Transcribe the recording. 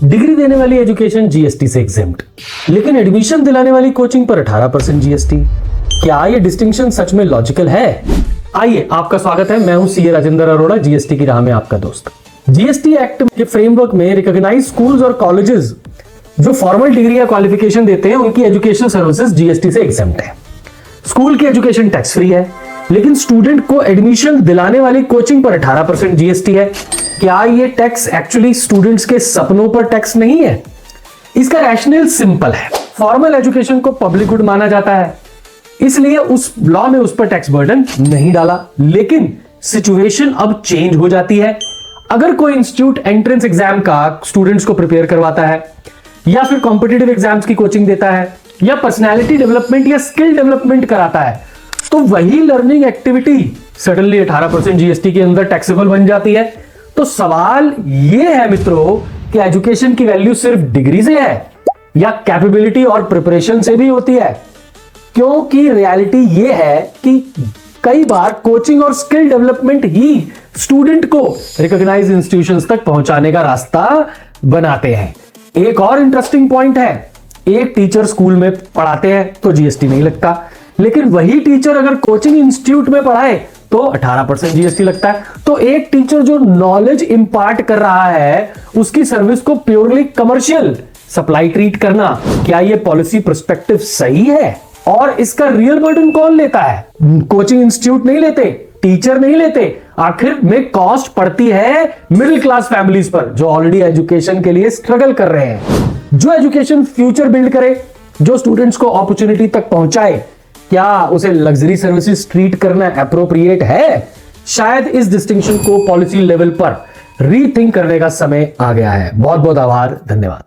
Degree देने वाली education GST से एग्जेम्प्ट, लेकिन एडमिशन दिलाने वाली कोचिंग पर 18% जीएसटी। क्या ये डिस्टिंक्शन सच में लॉजिकल है? आइए, आपका स्वागत है। मैं हूं सीए राजेंद्र अरोड़ा, जीएसटी की राह में आपका दोस्त। जीएसटी एक्ट के फ्रेमवर्क में रिकॉग्नाइज्ड स्कूल्स और कॉलेजेस जो फॉर्मल डिग्री या क्वालिफिकेशन देते हैं, उनकी एजुकेशनल सर्विसेज जीएसटी से एग्जेम्प्ट है। स्कूल की एजुकेशन टैक्स फ्री है, लेकिन स्टूडेंट को एडमिशन दिलाने वाली कोचिंग पर 18% जीएसटी है। क्या ये टैक्स एक्चुअली स्टूडेंट्स के सपनों पर टैक्स नहीं है? इसका रैशनल सिंपल है। फॉर्मल एजुकेशन को पब्लिक गुड माना जाता है, इसलिए उस लॉ में उस पर टैक्स बर्डन नहीं डाला। लेकिन सिचुएशन अब चेंज हो जाती है। अगर कोई इंस्टीट्यूट एंट्रेंस एग्जाम का स्टूडेंट्स को प्रिपेयर करवाता है, या फिर कॉम्पिटिटिव एग्जाम्स की कोचिंग देता है, या पर्सनैलिटी डेवलपमेंट या स्किल डेवलपमेंट कराता है, तो वही लर्निंग एक्टिविटी सडनली 18% जीएसटी के अंदर टैक्सेबल बन जाती है। तो सवाल यह है मित्रों कि एजुकेशन की वैल्यू सिर्फ डिग्री से है या कैपेबिलिटी और प्रिपरेशन से भी होती है? क्योंकि रियलिटी यह है कि कई बार कोचिंग और स्किल डेवलपमेंट ही स्टूडेंट को रिकॉग्नाइज्ड इंस्टीट्यूशंस तक पहुंचाने का रास्ता बनाते हैं। एक और इंटरेस्टिंग पॉइंट है, एक टीचर स्कूल में पढ़ाते हैं तो जीएसटी नहीं लगता, लेकिन वही टीचर अगर कोचिंग इंस्टीट्यूट में पढ़ाए तो 18% जीएसटी लगता है। तो एक टीचर जो नॉलेज इंपार्ट कर रहा है, उसकी सर्विस को प्योरली कमर्शियल सप्लाई ट्रीट करना, क्या यह पॉलिसी पर्सपेक्टिव सही है? और इसका रियल बर्डन कौन लेता है? कोचिंग इंस्टीट्यूट नहीं लेते, टीचर नहीं लेते। आखिर में कॉस्ट पड़ती है मिडिल क्लास फैमिलीज पर, जो ऑलरेडी एजुकेशन के लिए स्ट्रगल कर रहे हैं। जो एजुकेशन फ्यूचर बिल्ड करे, जो स्टूडेंट्स को अपॉर्चुनिटी तक पहुंचाए, क्या उसे लग्जरी सर्विसेज ट्रीट करना एप्रोप्रिएट है? शायद इस डिस्टिंक्शन को पॉलिसी लेवल पर रीथिंक करने का समय आ गया है। बहुत बहुत आभार, धन्यवाद।